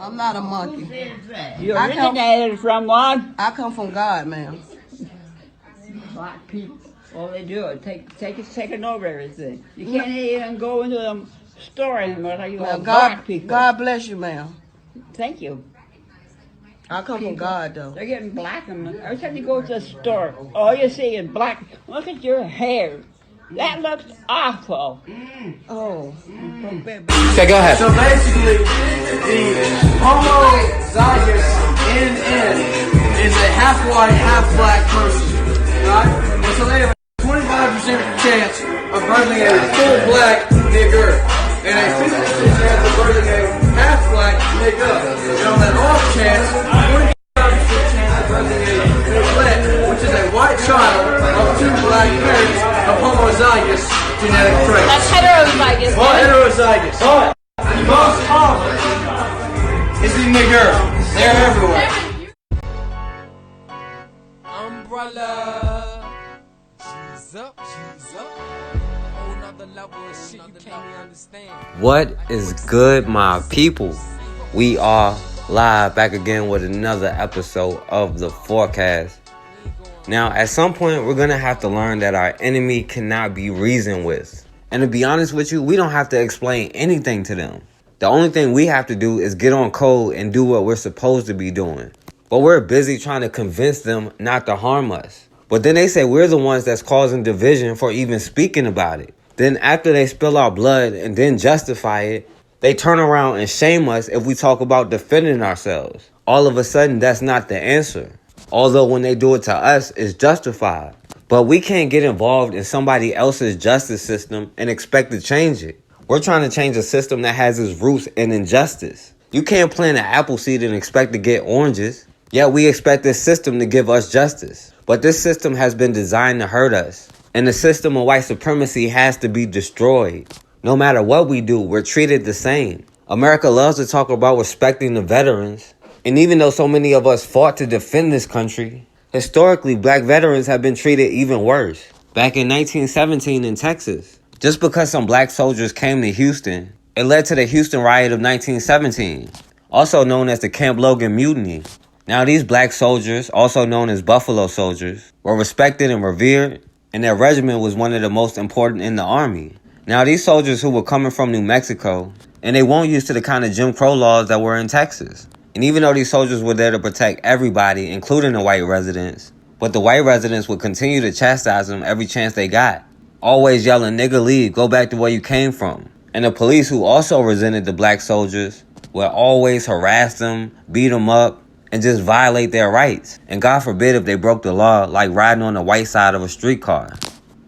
I'm not a monkey. You originated from what? I come from God, ma'am. Black people, all they do is taking over everything. You can't even go into the store anymore like you have black people. God bless you, ma'am. Thank you. I come from God, though. They're getting black. Every time you go to the store, all you see is black. Look at your hair. That looks awful. Oh. Okay, go ahead. So basically, the homozygous NN is a half white, half black person, right? And so they have a 25% chance of birthing a full black nigger, and a 50% chance of birthing a half black nigger. And on that off chance, 25% chance of birthing a niglet, which is a white child of two black parents of homozygous genetic traits. That's heterozygous. Well, heterozygous. But the most common is the nigger. They're everywhere. Umbrella. She's up. Whole nother level of shit you can't even understand. What is good, my people? We are live back again with another episode of The Forecast. Now, at some point, we're going to have to learn that our enemy cannot be reasoned with. And to be honest with you, we don't have to explain anything to them. The only thing we have to do is get on code and do what we're supposed to be doing. But we're busy trying to convince them not to harm us. But then they say we're the ones that's causing division for even speaking about it. Then after they spill our blood and then justify it, they turn around and shame us if we talk about defending ourselves. All of a sudden, that's not the answer. Although when they do it to us, it's justified. But we can't get involved in somebody else's justice system and expect to change it. We're trying to change a system that has its roots in injustice. You can't plant an apple seed and expect to get oranges. Yet we expect this system to give us justice. But this system has been designed to hurt us. And the system of white supremacy has to be destroyed. No matter what we do, we're treated the same. America loves to talk about respecting the veterans. And even though so many of us fought to defend this country, historically, black veterans have been treated even worse. Back in 1917 in Texas, just because some black soldiers came to Houston, it led to the Houston riot of 1917, also known as the Camp Logan Mutiny. Now, these black soldiers, also known as Buffalo Soldiers, were respected and revered, and their regiment was one of the most important in the army. Now, these soldiers who were coming from New Mexico, and they weren't used to the kind of Jim Crow laws that were in Texas. And even though these soldiers were there to protect everybody, including the white residents, but the white residents would continue to chastise them every chance they got. Always yelling, "Nigga, leave, go back to where you came from." And the police, who also resented the black soldiers, would always harass them, beat them up, and just violate their rights. And God forbid if they broke the law, like riding on the white side of a streetcar.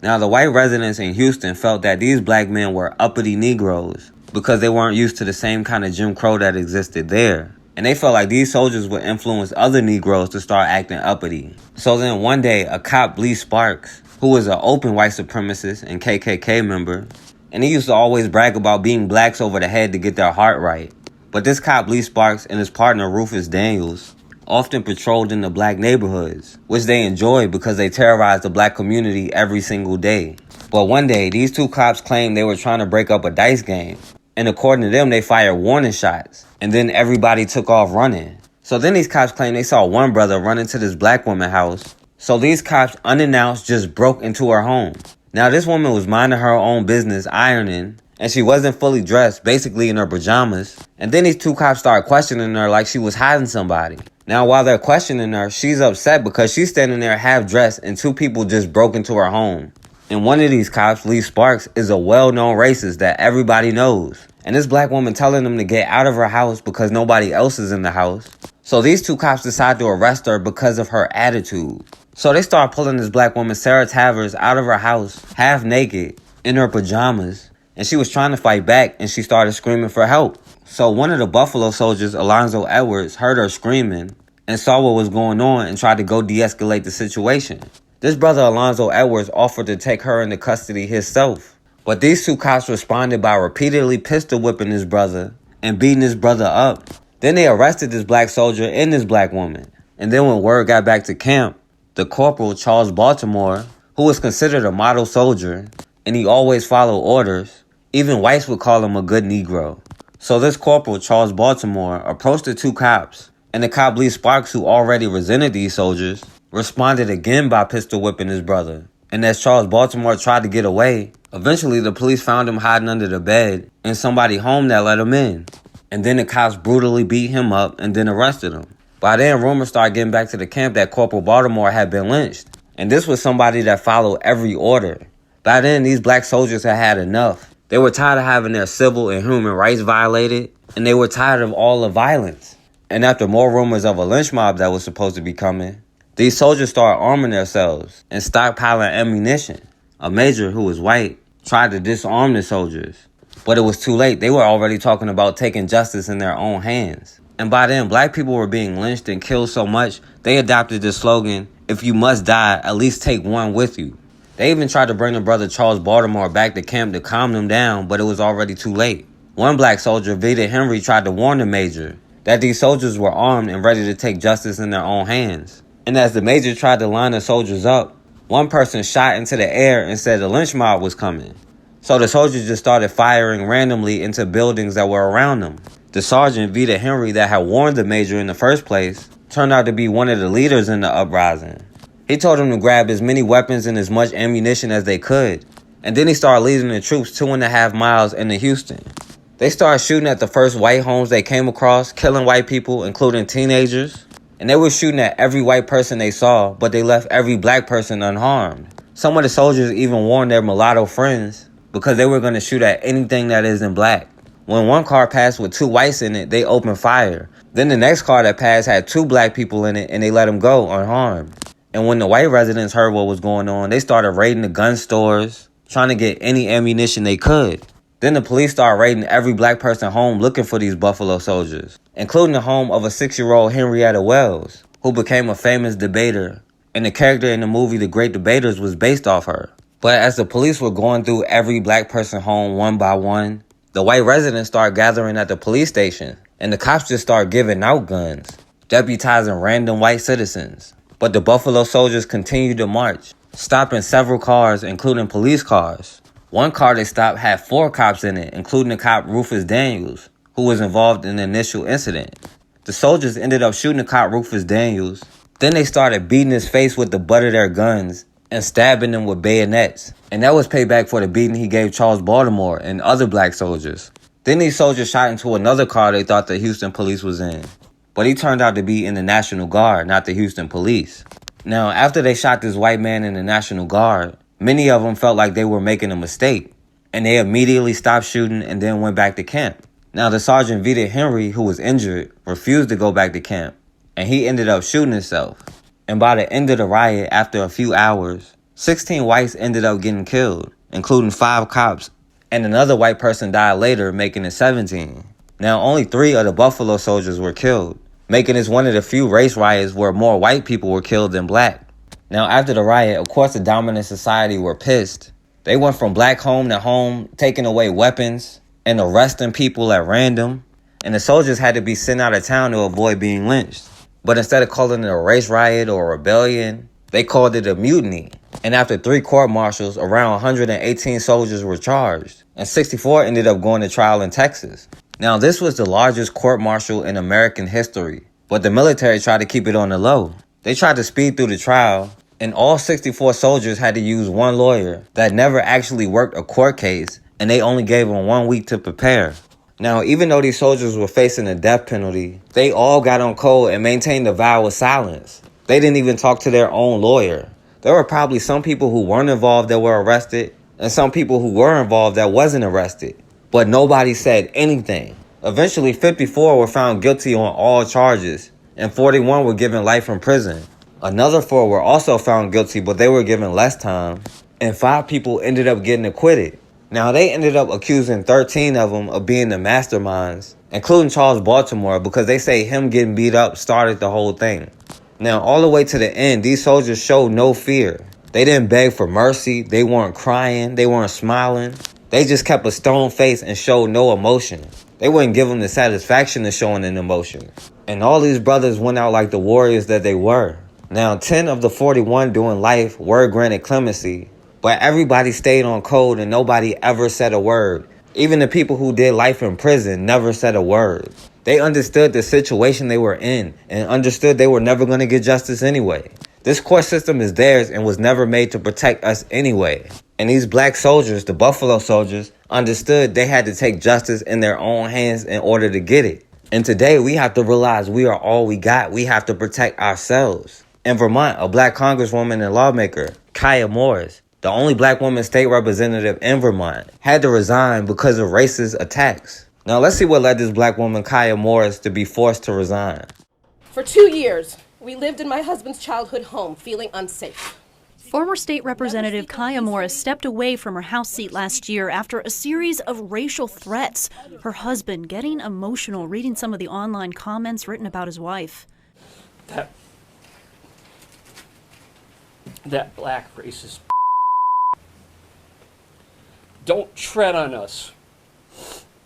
Now, the white residents in Houston felt that these black men were uppity Negroes because they weren't used to the same kind of Jim Crow that existed there. And they felt like these soldiers would influence other Negroes to start acting uppity. So then one day, a cop, Lee Sparks, who was an open white supremacist and KKK member, and he used to always brag about beating blacks over the head to get their heart right. But this cop, Lee Sparks, and his partner, Rufus Daniels, often patrolled in the black neighborhoods, which they enjoyed because they terrorized the black community every single day. But one day, these two cops claimed they were trying to break up a dice game. And according to them, they fired warning shots. And then everybody took off running. So then these cops claim they saw one brother run into this black woman's house. So these cops, unannounced, just broke into her home. Now, this woman was minding her own business, ironing. And she wasn't fully dressed, basically in her pajamas. And then these two cops started questioning her like she was hiding somebody. Now, while they're questioning her, she's upset because she's standing there half dressed and two people just broke into her home. And one of these cops, Lee Sparks, is a well-known racist that everybody knows. And this black woman telling them to get out of her house because nobody else is in the house. So these two cops decide to arrest her because of her attitude. So they start pulling this black woman, Sarah Tavers, out of her house, half naked, in her pajamas. And she was trying to fight back and she started screaming for help. So one of the Buffalo Soldiers, Alonzo Edwards, heard her screaming and saw what was going on and tried to go de-escalate the situation. This brother Alonzo Edwards offered to take her into custody himself. But these two cops responded by repeatedly pistol whipping his brother and beating his brother up. Then they arrested this black soldier and this black woman. And then when word got back to camp, the corporal, Charles Baltimore, who was considered a model soldier, and he always followed orders, even whites would call him a good Negro. So this corporal, Charles Baltimore, approached the two cops, and the cop Lee Sparks, who already resented these soldiers, responded again by pistol whipping his brother. And as Charles Baltimore tried to get away, eventually the police found him hiding under the bed in somebody's home that let him in. And then the cops brutally beat him up and then arrested him. By then, rumors started getting back to the camp that Corporal Baltimore had been lynched. And this was somebody that followed every order. By then, these black soldiers had had enough. They were tired of having their civil and human rights violated, and they were tired of all the violence. And after more rumors of a lynch mob that was supposed to be coming, these soldiers started arming themselves and stockpiling ammunition. A major, who was white, tried to disarm the soldiers, but it was too late. They were already talking about taking justice in their own hands. And by then, black people were being lynched and killed so much, they adopted the slogan, "If you must die, at least take one with you." They even tried to bring the brother Charles Baltimore back to camp to calm them down, but it was already too late. One black soldier, Vida Henry, tried to warn the major that these soldiers were armed and ready to take justice in their own hands. And as the major tried to line the soldiers up, one person shot into the air and said the lynch mob was coming. So the soldiers just started firing randomly into buildings that were around them. The sergeant, Vida Henry, that had warned the major in the first place, turned out to be one of the leaders in the uprising. He told them to grab as many weapons and as much ammunition as they could. And then he started leading the troops 2.5 miles into Houston. They started shooting at the first white homes they came across, killing white people, including teenagers. And they were shooting at every white person they saw, but they left every black person unharmed. Some of the soldiers even warned their mulatto friends because they were going to shoot at anything that isn't black. When one car passed with 2 whites in it, they opened fire. Then the next car that passed had 2 black people in it, and they let them go unharmed. And when the white residents heard what was going on, they started raiding the gun stores, trying to get any ammunition they could. Then the police started raiding every black person home looking for these Buffalo Soldiers, including the home of a 6-year-old Henrietta Wells, who became a famous debater. And the character in the movie The Great Debaters was based off her. But as the police were going through every black person home one by one, the white residents started gathering at the police station, and the cops just started giving out guns, deputizing random white citizens. But the Buffalo Soldiers continued to march, stopping several cars, including police cars. One car they stopped had 4 cops in it, including the cop Rufus Daniels, who was involved in the initial incident. The soldiers ended up shooting the cop Rufus Daniels. Then they started beating his face with the butt of their guns and stabbing him with bayonets. And that was payback for the beating he gave Charles Baltimore and other black soldiers. Then these soldiers shot into another car they thought the Houston police was in. But he turned out to be in the National Guard, not the Houston police. Now, after they shot this white man in the National Guard, many of them felt like they were making a mistake. And they immediately stopped shooting and then went back to camp. Now, the Sergeant Vida Henry, who was injured, refused to go back to camp. And he ended up shooting himself. And by the end of the riot, after a few hours, 16 whites ended up getting killed, including 5 cops. And another white person died later, making it 17. Now, only 3 of the Buffalo Soldiers were killed, making this one of the few race riots where more white people were killed than black. Now, after the riot, of course, the dominant society were pissed. They went from black home to home, taking away weapons and arresting people at random. And the soldiers had to be sent out of town to avoid being lynched. But instead of calling it a race riot or a rebellion, they called it a mutiny. And after 3 court-martials, around 118 soldiers were charged. And 64 ended up going to trial in Texas. Now, this was the largest court-martial in American history, but the military tried to keep it on the low. They tried to speed through the trial, and all 64 soldiers had to use one lawyer that never actually worked a court case, and they only gave them 1 week to prepare. Now, even though these soldiers were facing the death penalty, they all got on code and maintained a vow of silence. They didn't even talk to their own lawyer. There were probably some people who weren't involved that were arrested, and some people who were involved that wasn't arrested. But nobody said anything. Eventually, 54 were found guilty on all charges, and 41 were given life in prison. Another 4 were also found guilty, but they were given less time, and 5 people ended up getting acquitted. Now, they ended up accusing 13 of them of being the masterminds, including Charles Baltimore, because they say him getting beat up started the whole thing. Now, all the way to the end, these soldiers showed no fear. They didn't beg for mercy. They weren't crying. They weren't smiling. They just kept a stone face and showed no emotion. They wouldn't give them the satisfaction of showing an emotion. And all these brothers went out like the warriors that they were. Now, 10 of the 41 doing life were granted clemency, but everybody stayed on code and nobody ever said a word. Even the people who did life in prison never said a word. They understood the situation they were in and understood they were never going to get justice anyway. This court system is theirs and was never made to protect us anyway. And these black soldiers, the Buffalo Soldiers, understood they had to take justice in their own hands in order to get it. And today we have to realize we are all we got. We have to protect ourselves. In Vermont, a black congresswoman and lawmaker, Kiah Morris, the only black woman state representative in Vermont, had to resign because of racist attacks. Now let's see what led this black woman, Kiah Morris, to be forced to resign. For 2 years, we lived in my husband's childhood home, feeling unsafe. Former State Representative Kiah Morris stepped away from her House seat last year after a series of racial threats. Her husband getting emotional reading some of the online comments written about his wife. That black racist don't tread on us.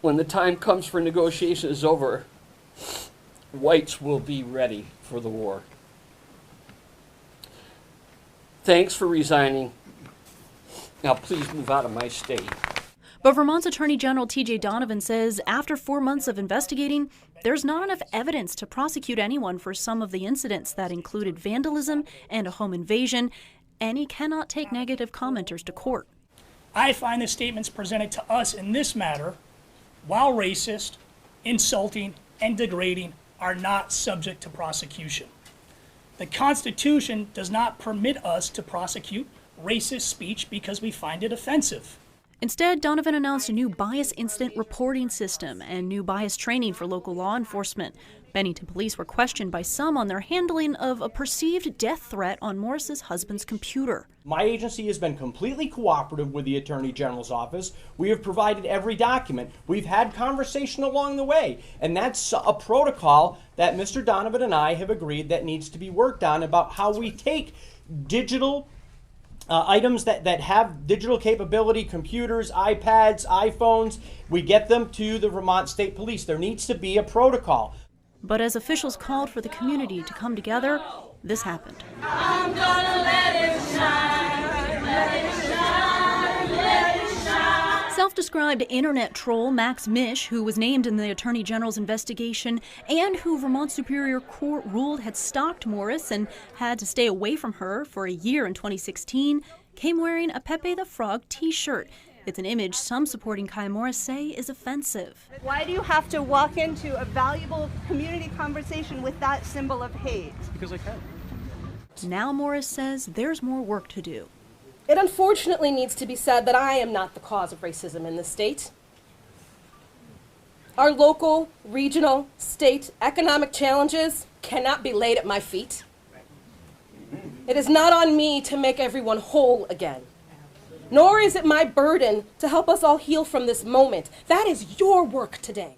When the time comes for negotiation is over, whites will be ready for the war. Thanks for resigning. Now please move out of my state. But Vermont's Attorney General TJ Donovan says after 4 months of investigating, there's not enough evidence to prosecute anyone for some of the incidents that included vandalism and a home invasion, and he cannot take negative commenters to court. I find the statements presented to us in this matter, while racist, insulting, and degrading, are not subject to prosecution. The Constitution does not permit us to prosecute racist speech because we find it offensive. Instead, Donovan announced a new bias incident reporting system and new bias training for local law enforcement. Bennington police were questioned by some on their handling of a perceived death threat on Morris's husband's computer. My agency has been completely cooperative with the Attorney General's office. We have provided every document. We've had conversation along the way, and that's a protocol that Mr. Donovan and I have agreed that needs to be worked on about how we take digital items that have digital capability, computers, iPads, iPhones, we get them to the Vermont State Police. There needs to be a protocol. But as officials called for the community to come together, this happened. I'm gonna let it shine, let it shine, let it shine. Self-described internet troll Max Misch, who was named in the Attorney General's investigation and who Vermont Superior Court ruled had stalked Morris and had to stay away from her for a year in 2016, came wearing a Pepe the Frog t-shirt. It's an image some supporting Kiah Morris say is offensive. Why do you have to walk into a valuable community conversation with that symbol of hate? Because I can. Now Morris says there's more work to do. It unfortunately needs to be said that I am not the cause of racism in this state. Our local, regional, state economic challenges cannot be laid at my feet. It is not on me to make everyone whole again. Nor is it my burden to help us all heal from this moment. That is your work today.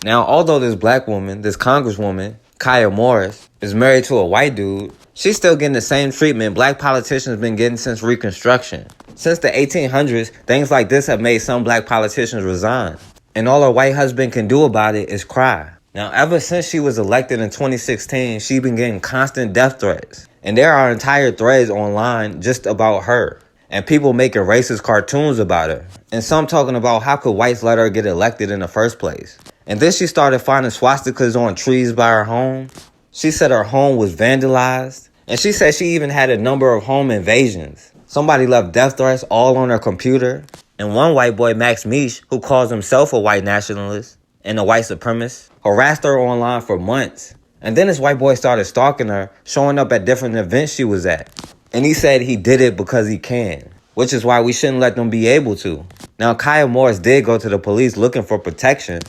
Now, although this black woman, this congresswoman, Kiah Morris, is married to a white dude, she's still getting the same treatment black politicians have been getting since Reconstruction. Since the 1800s, things like this have made some black politicians resign. And all her white husband can do about it is cry. Now, ever since she was elected in 2016, she's been getting constant death threats. And there are entire threads online just about her. And people making racist cartoons about her. And some talking about how could whites let her get elected in the first place. And then she started finding swastikas on trees by her home. She said her home was vandalized. And she said she even had a number of home invasions. Somebody left death threats all on her computer. And one white boy, Max Misch, who calls himself a white nationalist and a white supremacist, harassed her online for months. And then this white boy started stalking her, showing up at different events she was at. And he said he did it because he can, which is why we shouldn't let them be able to. Now, Kiah Morris did go to the police looking for protection,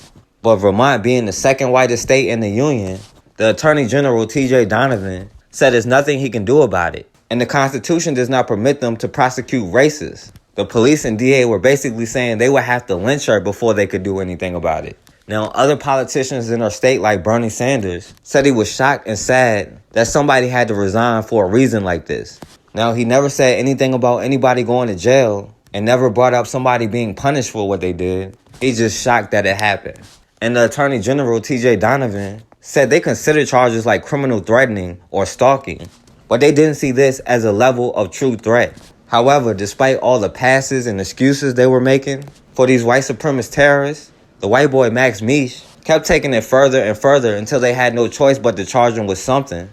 but Vermont being the second whitest state in the union, the Attorney General TJ Donovan said there's nothing he can do about it. And the Constitution does not permit them to prosecute racists. The police and DA were basically saying they would have to lynch her before they could do anything about it. Now, other politicians in our state, like Bernie Sanders, said he was shocked and sad that somebody had to resign for a reason like this. Now, he never said anything about anybody going to jail and never brought up somebody being punished for what they did. He's just shocked that it happened. And the Attorney General, TJ Donovan, said they considered charges like criminal threatening or stalking, but they didn't see this as a level of true threat. However, despite all the passes and excuses they were making, for these white supremacist terrorists, the white boy Max Misch kept taking it further and further until they had no choice but to charge him with something.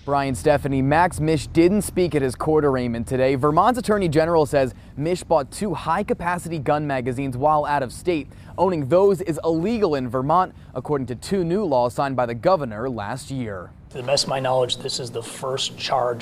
Brian, Stephanie, Max Misch didn't speak at his court arraignment today. Vermont's Attorney General says Misch bought 2 high-capacity gun magazines while out of state. Owning those is illegal in Vermont, according to 2 new laws signed by the governor last year. To the best of my knowledge, this is the first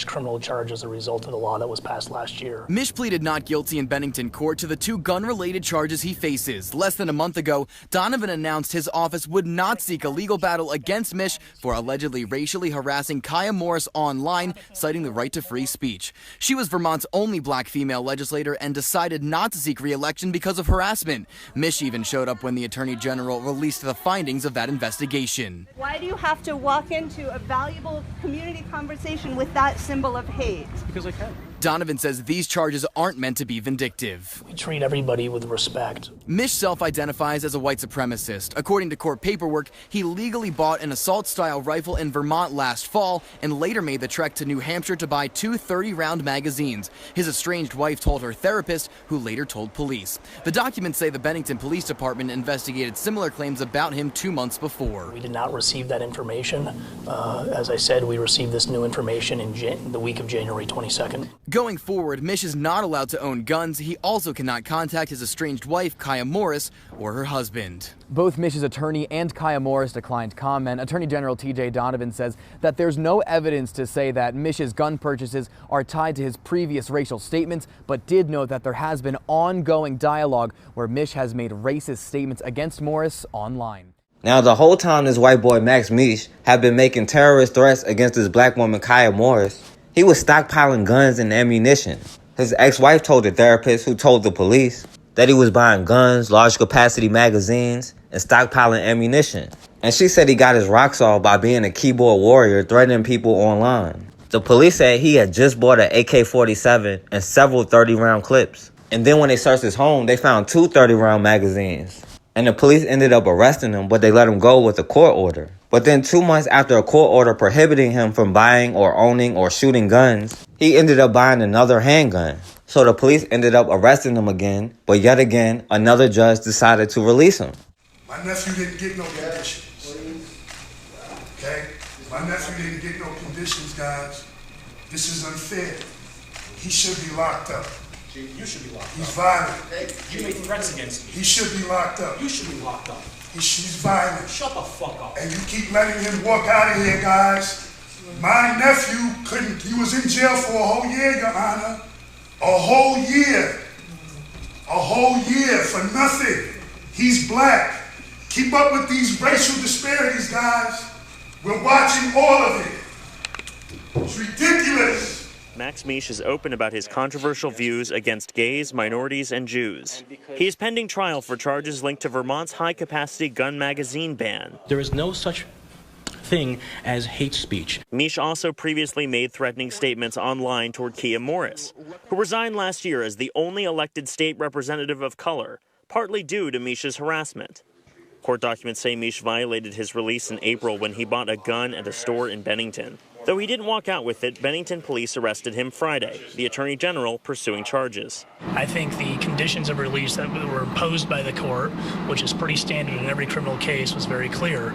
criminal charge as a result of the law that was passed last year. Misch pleaded not guilty in Bennington court to the 2 gun-related charges he faces. Less than a month ago, Donovan announced his office would not seek a legal battle against Misch for allegedly racially harassing Kiah Morris online, citing the right to free speech. She was Vermont's only black female legislator and decided not to seek re-election because of harassment. Misch even showed up when the Attorney General released the findings of that investigation. Why do you have to walk into a valuable community conversation with that symbol of hate? Because I can. Donovan says these charges aren't meant to be vindictive. We treat everybody with respect. Misch self-identifies as a white supremacist. According to court paperwork, he legally bought an assault-style rifle in Vermont last fall and later made the trek to New Hampshire to buy 2 30-round magazines. His estranged wife told her therapist, who later told police. The documents say the Bennington Police Department investigated similar claims about him 2 months before. We did not receive that information. As I said, we received this new information in the week of January 22nd. Going forward, Misch is not allowed to own guns. He also cannot contact his estranged wife, Kiah Morris, or her husband. Both Misch's attorney and Kiah Morris declined comment. Attorney General TJ Donovan says that there's no evidence to say that Misch's gun purchases are tied to his previous racial statements, but did note that there has been ongoing dialogue where Misch has made racist statements against Morris online. Now, the whole time this white boy Max Misch had been making terrorist threats against this black woman Kiah Morris, he was stockpiling guns and ammunition. His ex-wife told the therapist, who told the police, that he was buying guns, large-capacity magazines, and stockpiling ammunition. And she said he got his rocks off by being a keyboard warrior threatening people online. The police said he had just bought an AK-47 and several 30-round clips. And then when they searched his home, they found 2 30-round magazines. And the police ended up arresting him, but they let him go with a court order. But then 2 months after a court order prohibiting him from buying or owning or shooting guns, he ended up buying another handgun. So the police ended up arresting him again, but yet again, another judge decided to release him. My nephew didn't get no conditions. Okay? My nephew didn't get no conditions, guys. This is unfair. He should be locked up. You should be locked up. He's violent. Hey, you made threats against me. He should be locked up. You should be locked up. He's violent. Shut the fuck up. And you keep letting him walk out of here, guys. My nephew couldn't, he was in jail for a whole year, Your Honor. A whole year. A whole year for nothing. He's black. Keep up with these racial disparities, guys. We're watching all of it. It's ridiculous. Max Misch is open about his controversial views against gays, minorities, and Jews. He is pending trial for charges linked to Vermont's high-capacity gun magazine ban. There is no such thing as hate speech. Misch also previously made threatening statements online toward Kiah Morris, who resigned last year as the only elected state representative of color, partly due to Misch's harassment. Court documents say Misch violated his release in April when he bought a gun at a store in Bennington. Though he didn't walk out with it, Bennington police arrested him Friday, the Attorney General pursuing charges. I think the conditions of release that were imposed by the court, which is pretty standard in every criminal case, was very clear.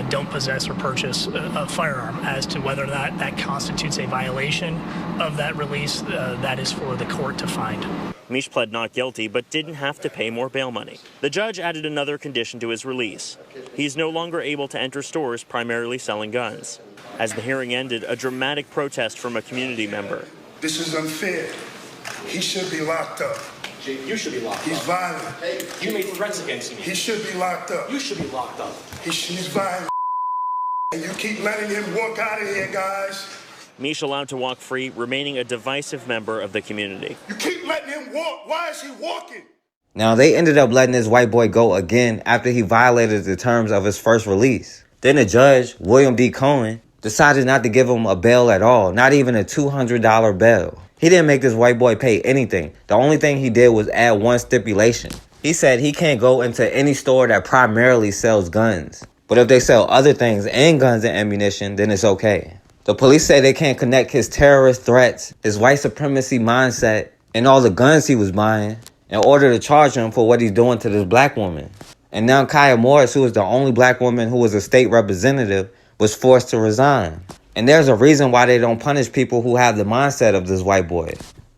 Don't possess or purchase a firearm. As to whether that constitutes a violation of that release, that is for the court to find. Misch pled not guilty, but didn't have to pay more bail money. The judge added another condition to his release. He's no longer able to enter stores primarily selling guns. As the hearing ended, a dramatic protest from a community member. This is unfair. He should be locked up. You should be locked up. He's violent. Hey, you made threats against me. He should be locked up. You should be locked up. He's violent. And you keep letting him walk out of here, guys. Misch allowed to walk free, remaining a divisive member of the community. You keep letting him walk. Why is he walking? Now, they ended up letting this white boy go again after he violated the terms of his first release. Then the judge, William D. Cohen, decided not to give him a bail at all, not even a $200 bail. He didn't make this white boy pay anything. The only thing he did was add one stipulation. He said he can't go into any store that primarily sells guns. But if they sell other things and guns and ammunition, then it's okay. The police say they can't connect his terrorist threats, his white supremacy mindset, and all the guns he was buying, in order to charge him for what he's doing to this black woman. And now Kiah Morris, who is the only black woman who was a state representative, was forced to resign. And there's a reason why they don't punish people who have the mindset of this white boy.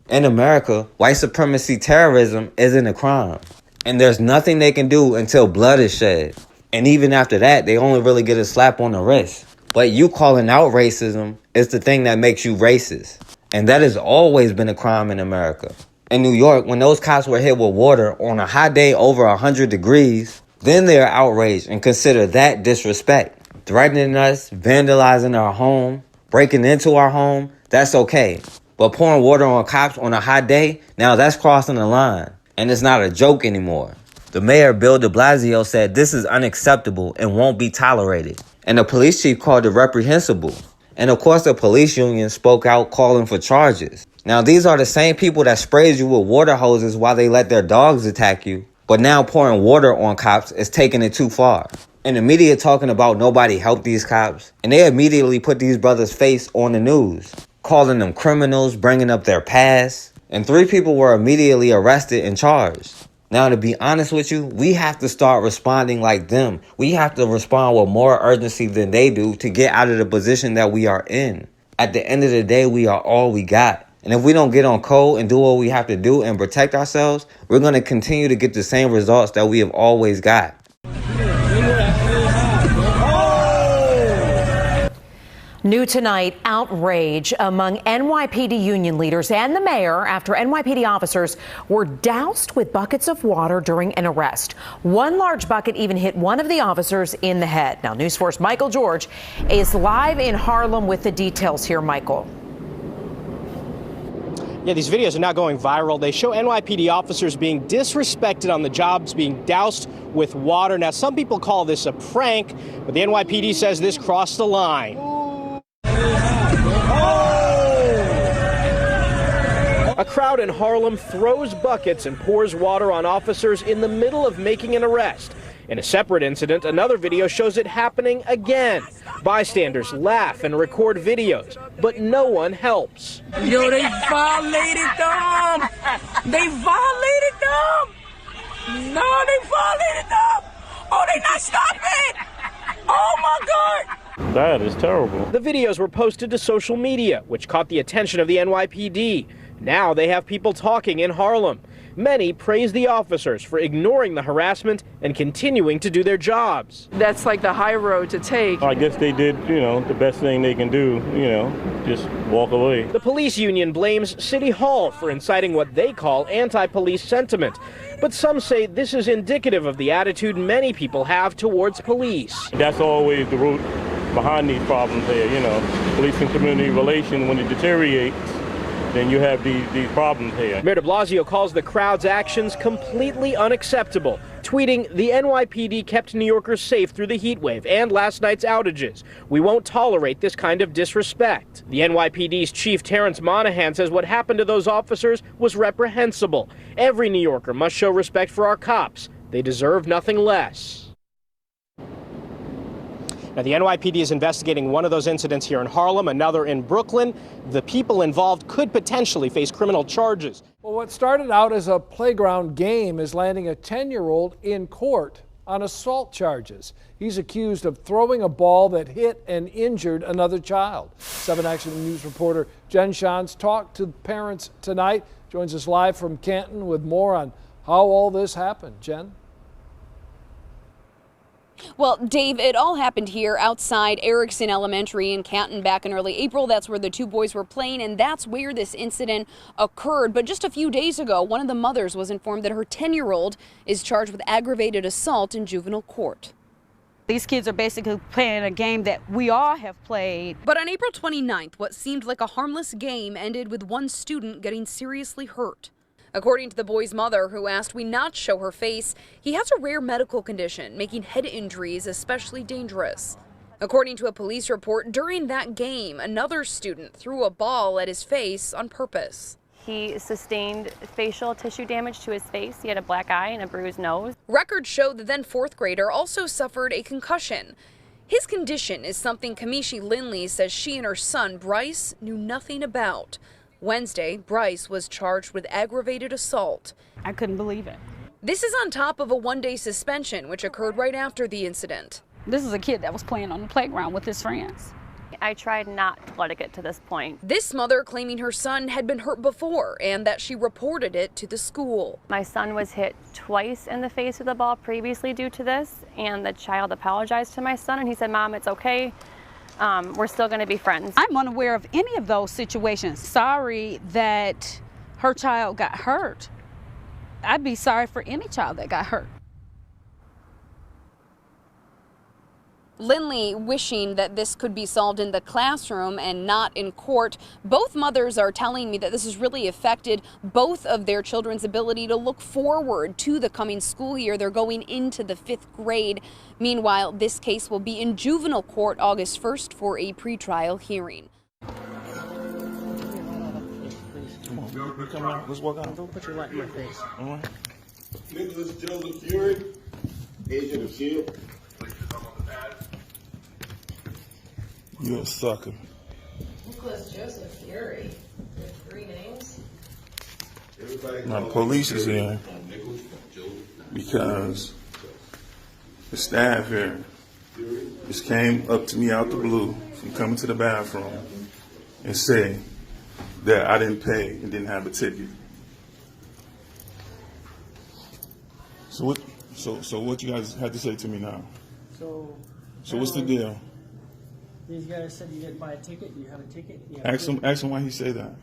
In America, white supremacy terrorism isn't a crime. And there's nothing they can do until blood is shed. And even after that, they only really get a slap on the wrist. But you calling out racism is the thing that makes you racist. And that has always been a crime in America. In New York, when those cops were hit with water on a hot day over 100 degrees, then they're outraged and consider that disrespect. Threatening us, vandalizing our home, breaking into our home, that's okay. But pouring water on cops on a hot day, now that's crossing the line. And it's not a joke anymore. The mayor, Bill De Blasio, said this is unacceptable and won't be tolerated. And the police chief called it reprehensible. And of course, the police union spoke out calling for charges. Now, these are the same people that sprayed you with water hoses while they let their dogs attack you. But now pouring water on cops is taking it too far. And the media talking about nobody helped these cops. And they immediately put these brothers' face on the news, calling them criminals, bringing up their past. And 3 people were immediately arrested and charged. Now, to be honest with you, we have to start responding like them. We have to respond with more urgency than they do to get out of the position that we are in. At the end of the day, we are all we got. And if we don't get on code and do what we have to do and protect ourselves, we're going to continue to get the same results that we have always got. New tonight, outrage among NYPD union leaders and the mayor after NYPD officers were doused with buckets of water during an arrest. One large bucket even hit one of the officers in the head. Now, News 4's Michael George is live in Harlem with the details here. Michael. Yeah, these videos are now going viral. They show NYPD officers being disrespected on the jobs, being doused with water. Now, some people call this a prank, but the NYPD says this crossed the line. A crowd in Harlem throws buckets and pours water on officers in the middle of making an arrest. In a separate incident, another video shows it happening again. Bystanders laugh and record videos, but no one helps. Yo, they violated them! They violated them! No, they violated them! Oh, they not stopping! Oh my God! That is terrible. The videos were posted to social media, which caught the attention of the NYPD. Now they have people talking in Harlem. Many praise the officers for ignoring the harassment and continuing to do their jobs. That's like the high road to take. I guess they did, the best thing they can do, just walk away. The police union blames City Hall for inciting what they call anti-police sentiment. But some say this is indicative of the attitude many people have towards police. That's always the root behind these problems there, police and community relations, when it deteriorates, then you have these problems here. Mayor De Blasio calls the crowd's actions completely unacceptable, tweeting, "The NYPD kept New Yorkers safe through the heat wave and last night's outages. We won't tolerate this kind of disrespect." The NYPD's chief, Terrence Monahan, says what happened to those officers was reprehensible. Every New Yorker must show respect for our cops. They deserve nothing less. Now, the NYPD is investigating one of those incidents here in Harlem, another in Brooklyn. The people involved could potentially face criminal charges. Well, what started out as a playground game is landing a 10-year-old in court on assault charges. He's accused of throwing a ball that hit and injured another child. 7 Action News reporter Jen Shans talked to parents tonight, joins us live from Canton with more on how all this happened. Jen? Well, Dave, it all happened here outside Erickson Elementary in Canton back in early April. That's where the 2 boys were playing, and that's where this incident occurred. But just a few days ago, one of the mothers was informed that her 10-year-old is charged with aggravated assault in juvenile court. These kids are basically playing a game that we all have played. But on April 29th, what seemed like a harmless game ended with one student getting seriously hurt. According to the boy's mother, who asked we not show her face, he has a rare medical condition, making head injuries especially dangerous. According to a police report, during that game, another student threw a ball at his face on purpose. He sustained facial tissue damage to his face. He had a black eye and a bruised nose. Records show the then 4th grader also suffered a concussion. His condition is something Kamishi Lindley says she and her son, Bryce, knew nothing about. Wednesday, Bryce was charged with aggravated assault. I couldn't believe it. This is on top of a one-day suspension, which occurred right after the incident. This is a kid that was playing on the playground with his friends. I tried not to let it get to this point. This mother claiming her son had been hurt before and that she reported it to the school. My son was hit twice in the face with a ball previously due to this, and the child apologized to my son, and he said, "Mom, it's okay. We're still going to be friends." I'm unaware of any of those situations. Sorry that her child got hurt. I'd be sorry for any child that got hurt. Lindley wishing that this could be solved in the classroom and not in court. Both mothers are telling me that this has really affected both of their children's ability to look forward to the coming school year. They're going into the 5th grade. Meanwhile, this case will be in juvenile court August 1st for a pretrial hearing. Come on, you come out. Let's walk out. Don't put your light in my face. All right. Nicholas Joseph Fury, agent of SHIELD. You're a sucker. Nicholas Joseph Fury, with 3 names. Now the police is here because the staff here just came up to me out the blue from coming to the bathroom and said that I didn't pay and didn't have a ticket. So what you guys had to say to me now? So what's the deal? These guys said you didn't buy a ticket. You have a ticket. Ask him why he say that.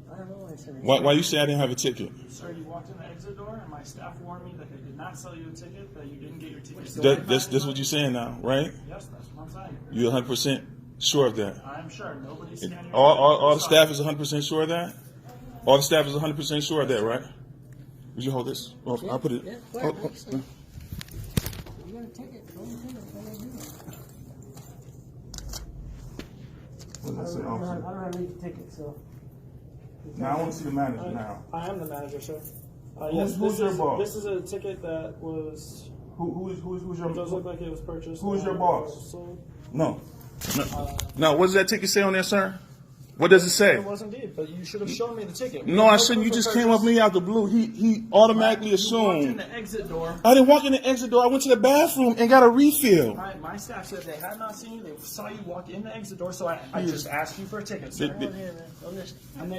I don't know why he said it. Why you say I didn't have a ticket? Sir, you walked in the exit door, and my staff warned me that they did not sell you a ticket, that you didn't get your ticket. That's what you're saying now, right? Yes, that's what I'm saying. You're 100% sure of that? I'm sure. Nobody's standing. All the staff is 100% sure of that? All the staff is 100% sure of that, right? Would you hold this? Oh, I'll put it. Yeah, You got a ticket. I don't have any tickets, so. Now I want to see the manager now. I am the manager, sir. Who's your boss? This is a ticket that was. Who's your boss? It does look like it was purchased. Who's your boss? Sold. No. Now, what does that ticket say on there, sir? What does it say? It was indeed, but you should have shown me the ticket. No, I shouldn't. You just came up me out the blue. He automatically assumed. You walked in the exit door. I didn't walk in the exit door. I went to the bathroom and got a refill. My staff said they had not seen you. They saw you walk in the exit door, so I just asked you for a ticket. So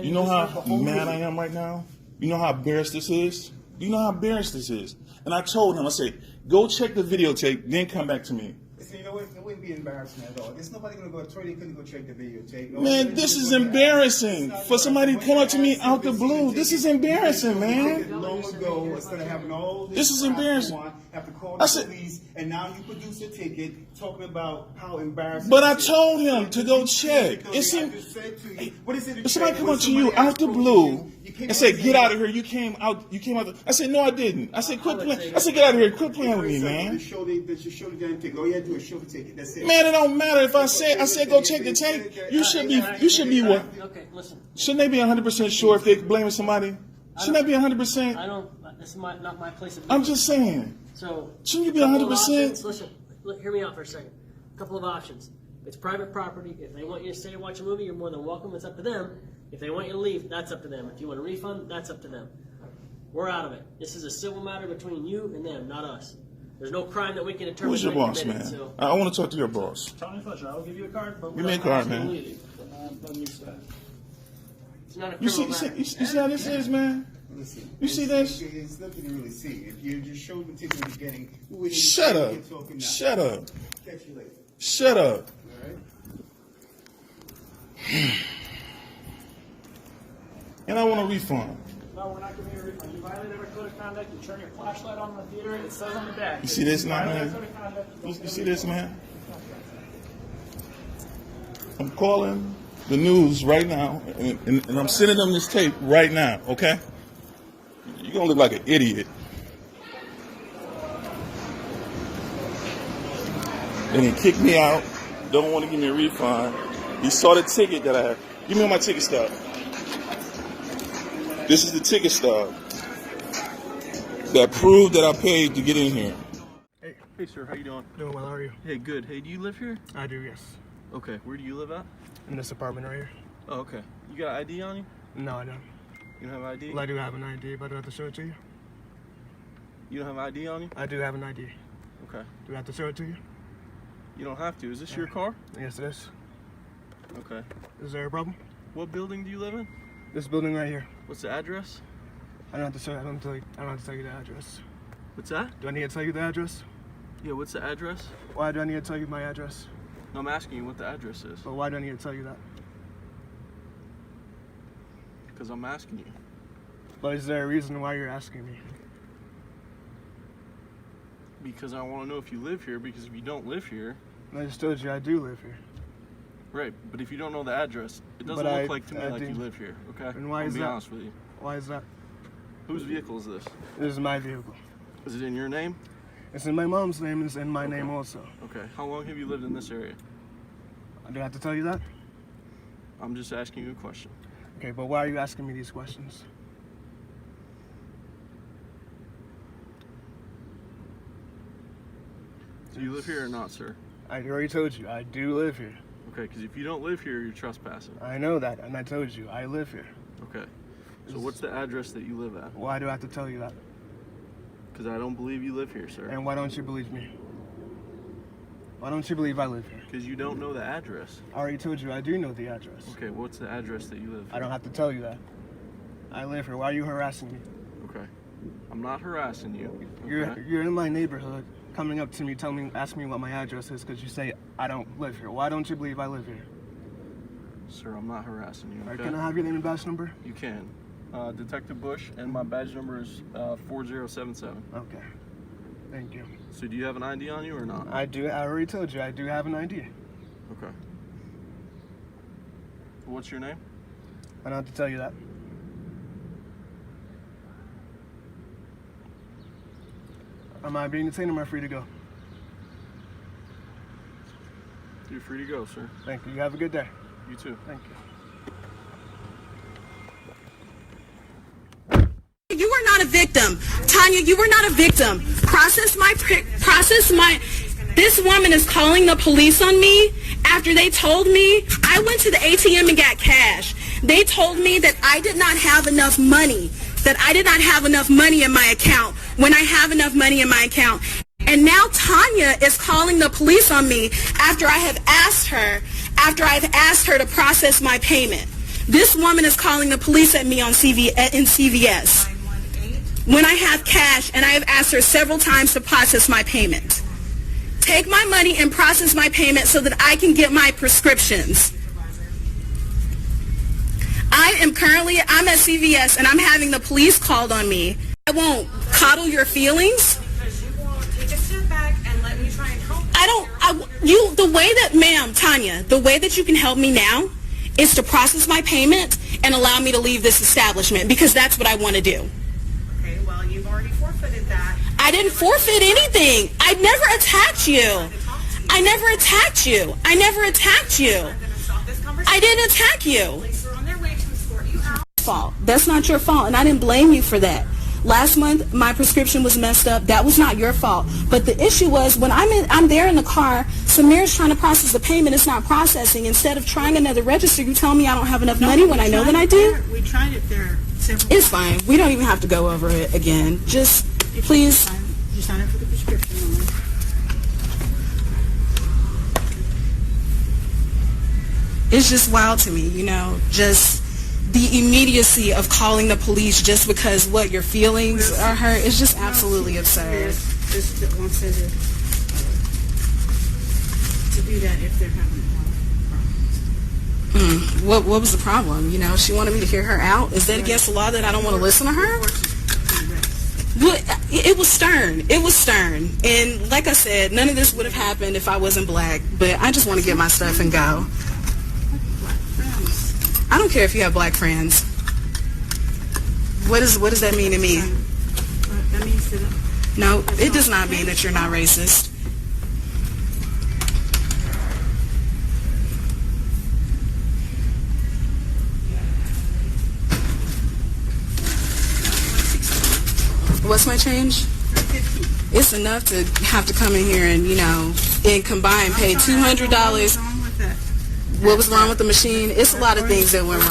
You know how mad I am right now? You know how embarrassed this is? You know how embarrassed this is? And I told him, I said, go check the videotape, then come back to me. Listen, you know what? It wouldn't be embarrassing at all. There's nobody going to go to toilet. Couldn't go check the videotape. Man, this is embarrassing. For somebody to come up to me out the blue, this is embarrassing, man. Long ago, it's going to happen all this is embarrassing. Have to call the police, and now you produce a ticket talking about how embarrassing. But I told him to go check. It seemed. If somebody come up to you out the blue and say, "Get out of here," you came out. I said, "No, I didn't." I said, "Quit playing." I said, "Get out of here! Quit playing with me, man." Show the damn ticket. All you had to do is show the ticket. That's it. Man, it don't matter if I said go check the tape. You should be what? Okay, listen. Shouldn't they be 100% sure if they're blaming somebody? Shouldn't they be 100%? I don't. This is not my place of. I'm just saying. So shouldn't you be 100%? Listen, hear me out for a second. A couple of options. It's private property. If they want you to stay and watch a movie, you're more than welcome. It's up to them. If they want you to leave, that's up to them. If you want a refund, that's up to them. We're out of it. This is a civil matter between you and them, not us. There's no crime that we can determine. Who's your boss, man? So. I want to talk to your boss. Tony Fletcher, I'll give you a card. But give me a card, man. It's not a you see how this is, man? Listen, you see this? It's nothing to really see. If you just showed the ticket in the beginning, shut up. Shut up. Catch you later. Shut up. All right. And I want a refund. No, we're not giving you a refund. You violated our code of conduct. You turn your flashlight on in the theater. It says on the back. You see this now, man? You see this, man? I'm calling the news right now, and I'm sending them this tape right now, okay? You're going to look like an idiot. Then he kicked me out. Don't want to give me a refund. He saw the ticket that I have. Give me all my ticket stuff. This is the ticket stub that proved that I paid to get in here. Hey sir, how you doing? Doing well, how are you? Hey, good. Hey, do you live here? I do, yes. Okay, where do you live at? In this apartment right here. Oh, okay. You got ID on you? No, I don't. You don't have ID? Well, I do have an ID, but I do have to show it to you. You don't have ID on you? I do have an ID. Okay. Do I have to show it to you? You don't have to. Is this your car? Yes, it is. Okay. Is there a problem? What building do you live in? This building right here. What's the address? I don't have to show. I don't have to tell you the address. What's that? Do I need to tell you the address? Yeah, what's the address? Why do I need to tell you my address? No, I'm asking you what the address is. But why do I need to tell you that? Because I'm asking you. But is there a reason why you're asking me? Because I want to know if you live here, because if you don't live here... I just told you I do live here. Right, but if you don't know the address, it doesn't look like to me like you live here, okay? And why is that? I'll be honest with you. Why is that? Whose vehicle is this? This is my vehicle. Is it in your name? It's in my mom's name and it's in my name also. Okay. How long have you lived in this area? Do I have to tell you that? I'm just asking you a question. Okay, but why are you asking me these questions? Do you live here or not, sir? I already told you, I do live here. Okay, because if you don't live here, you're trespassing. I know that, and I told you, I live here. Okay. So what's the address that you live at? Why do I have to tell you that? Because I don't believe you live here, sir. And why don't you believe me? Why don't you believe I live here? Because you don't know the address. I already told you I do know the address. Okay, what's the address that you live here? I don't have to tell you that. I live here. Why are you harassing me? Okay. I'm not harassing you. Okay? You're in my neighborhood, coming up to me, asking me what my address is because you say I don't live here. Why don't you believe I live here? Sir, I'm not harassing you. Okay? All right, can I have your name and badge number? You can. Detective Bush, and my badge number is 4077. Okay. Thank you. So do you have an ID on you or not? I do. I already told you I do have an ID. Okay. What's your name? I don't have to tell you that. Am I being detained or am I free to go? You're free to go, sir. Thank you. You have a good day. You too. Thank you. You were not a victim. Tanya, you were not a victim. This woman is calling the police on me after they told me I went to the ATM and got cash. They told me that I did not have enough money, in my account when I have enough money in my account. And now Tanya is calling the police on me after I've asked her to process my payment. This woman is calling the police at me in CVS when I have cash, and I have asked her several times to process my payment. Take my money and process my payment so that I can get my prescriptions. I'm at CVS and I'm having the police called on me. I won't coddle your feelings. Take a step back and let me try and help Tanya, the way that you can help me now is to process my payment and allow me to leave this establishment, because that's what I want to do. Okay, well, you've already forfeited that. I didn't forfeit anything. I never attacked you. I never attacked you. I didn't attack you. Police are on their way to escort you out. Fault. That's not your fault, and I didn't blame you for that. Last month, my prescription was messed up. That was not your fault. But the issue was when I'm there in the car, Samir's trying to process the payment. It's not processing. Instead of trying another register, you tell me I don't have enough money when I know that I do. We tried it there several It's fine. We don't even have to go over it again. Just, please. You sign up for the prescription only. It's just wild to me, just the immediacy of calling the police just because your feelings are hurt. It's just absolutely absurd. This wants her to do that if they're having problems. What was the problem? She wanted me to hear her out. Is that against the law that I don't want to listen to her? It was stern. And like I said, none of this would have happened if I wasn't black. But I just want to get my stuff and go. I don't care if you have black friends. What does that mean to me? That means that No, it does not mean that you're not racist. What's my change? It's enough to have to come in here and, and combine pay $200. What was wrong with the machine? It's a lot of things that went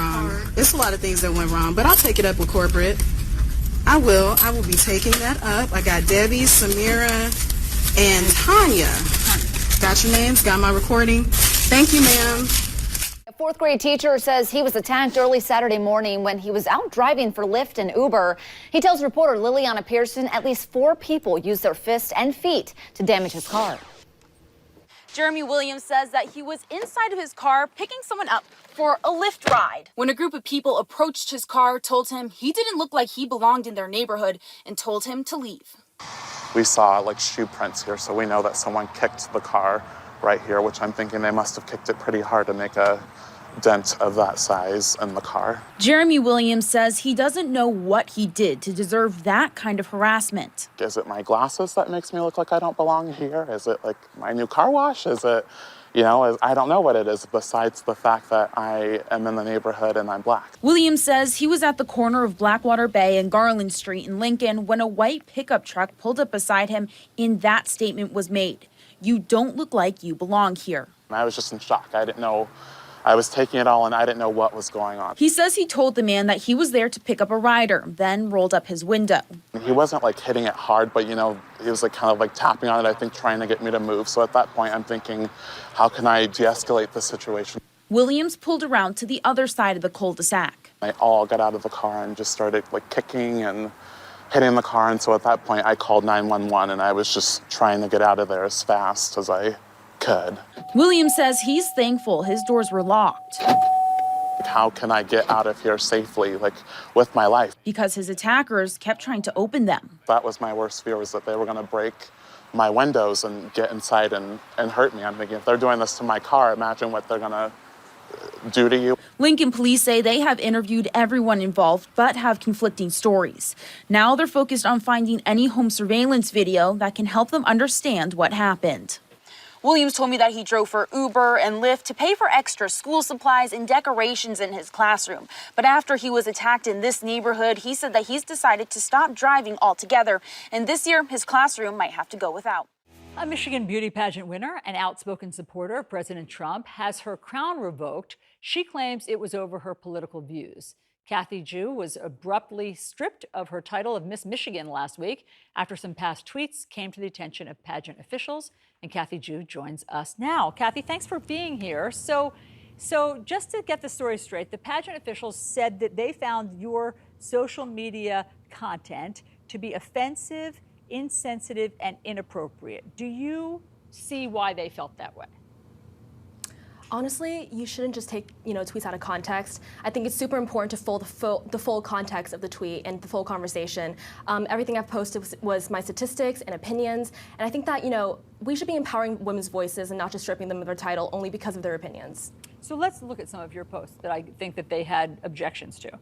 wrong. But I'll take it up with corporate. I will. I will be taking that up. I got Debbie, Samira, and Tanya. Got your names, got my recording. Thank you, ma'am. A fourth grade teacher says he was attacked early Saturday morning when he was out driving for Lyft and Uber. He tells reporter Liliana Pearson at least 4 people used their fists and feet to damage his car. Jeremy Williams says that he was inside of his car picking someone up for a Lyft ride when a group of people approached his car, told him he didn't look like he belonged in their neighborhood, and told him to leave. We saw like shoe prints here, so we know that someone kicked the car right here, which I'm thinking they must have kicked it pretty hard to make a dent of that size in the car. Jeremy Williams says he doesn't know what he did to deserve that kind of harassment. Is it my glasses that makes me look like I don't belong here? Is it like my new car wash? Is it, you know, I don't know what it is besides the fact that I am in the neighborhood and I'm black. Williams says he was at the corner of Blackwater Bay and Garland Street in Lincoln when a white pickup truck pulled up beside him and that statement was made. You don't look like you belong here. I was just in shock. I didn't know. I was taking it all and I didn't know what was going on. He says he told the man that he was there to pick up a rider, then rolled up his window. He wasn't like hitting it hard, but you know, he was like kind of like tapping on it, I think trying to get me to move. So at that point, I'm thinking, how can I de-escalate the situation? Williams pulled around to the other side of the cul-de-sac. They all got out of the car and just started like kicking and hitting the car. And so at that point, I called 911 and I was just trying to get out of there as fast as I could. Williams says he's thankful his doors were locked. How can I get out of here safely, like with my life? Because his attackers kept trying to open them. That was my worst fear, was that they were going to break my windows and get inside and hurt me. I'm thinking, if they're doing this to my car, imagine what they're going to do to you. Lincoln police say they have interviewed everyone involved but have conflicting stories. Now they're focused on finding any home surveillance video that can help them understand what happened. Williams told me that he drove for Uber and Lyft to pay for extra school supplies and decorations in his classroom. But after he was attacked in this neighborhood, he said that he's decided to stop driving altogether. And this year, his classroom might have to go without. A Michigan beauty pageant winner and outspoken supporter of President Trump has her crown revoked. She claims it was over her political views. Kathy Jew was abruptly stripped of her title of Miss Michigan last week after some past tweets came to the attention of pageant officials. And Kathy Jew joins us now. Kathy, thanks for being here. So just to get the story straight, the pageant officials said that they found your social media content to be offensive, insensitive, and inappropriate. Do you see why they felt that way? Honestly, you shouldn't just take tweets out of context. I think it's super important to the full context of the tweet and the full conversation. Everything I've posted was my statistics and opinions, and I think that we should be empowering women's voices and not just stripping them of their title only because of their opinions. So let's look at some of your posts that I think that they had objections to.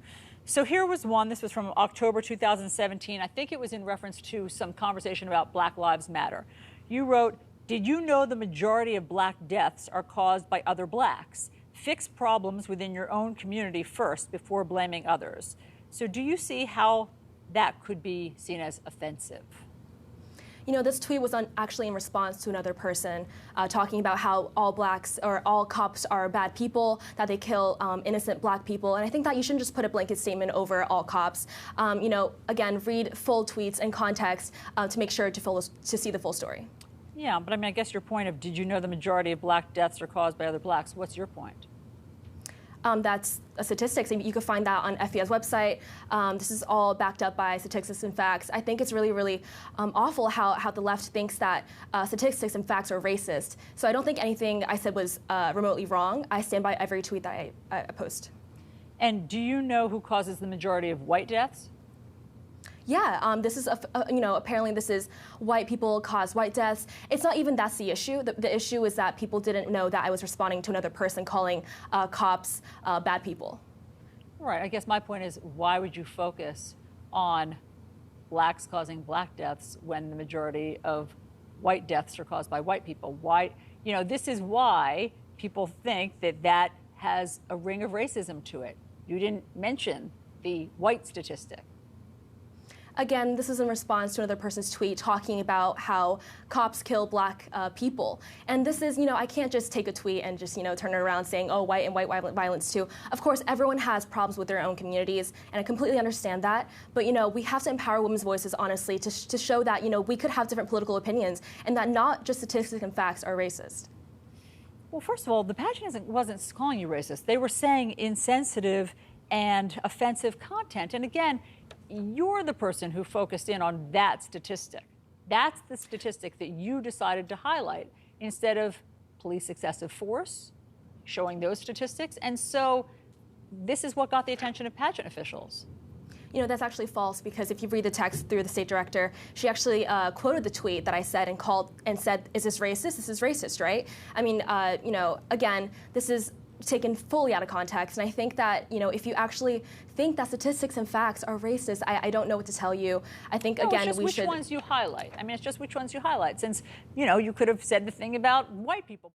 So here was one. This was from October 2017. I think it was in reference to some conversation about Black Lives Matter. You wrote, "Did you know the majority of black deaths are caused by other blacks? Fix problems within your own community first before blaming others." So do you see how that could be seen as offensive? This tweet was actually in response to another person talking about how all blacks or all cops are bad people, that they kill innocent black people. And I think that you shouldn't just put a blanket statement over all cops. Again, read full tweets and context to make sure to see the full story. Yeah, but I guess your point of, did you know the majority of black deaths are caused by other blacks? What's your point? That's a statistics. You can find that on FBI's website. This is all backed up by statistics and facts. I think it's really, really awful how the left thinks that statistics and facts are racist. So I don't think anything I said was remotely wrong. I stand by every tweet that I post. And do you know who causes the majority of white deaths? Yeah, this is, apparently this is white people cause white deaths. It's not even that's the issue. The issue is that people didn't know that I was responding to another person calling cops bad people. Right, I guess my point is, why would you focus on blacks causing black deaths when the majority of white deaths are caused by white people? Why, this is why people think that has a ring of racism to it. You didn't mention the white statistic. Again, this is in response to another person's tweet talking about how cops kill black people. And this is, I can't just take a tweet and just, turn it around saying, oh, white and white violence too. Of course, everyone has problems with their own communities, and I completely understand that. But, we have to empower women's voices, honestly, to show that, we could have different political opinions and that not just statistics and facts are racist. Well, first of all, the pageant wasn't calling you racist. They were saying insensitive and offensive content. And again, you're the person who focused in on that statistic. That's the statistic that you decided to highlight instead of police excessive force, showing those statistics. And so this is what got the attention of pageant officials. That's actually false, because if you read the text through the state director, she actually quoted the tweet that I said and said, is this racist? This is racist, right? I mean, again, this is taken fully out of context. And I think that, if you actually think that statistics and facts are racist, I don't know what to tell you. I think, again, it's just which ones you highlight. I mean, it's just which ones you highlight, since, you could have said the thing about white people.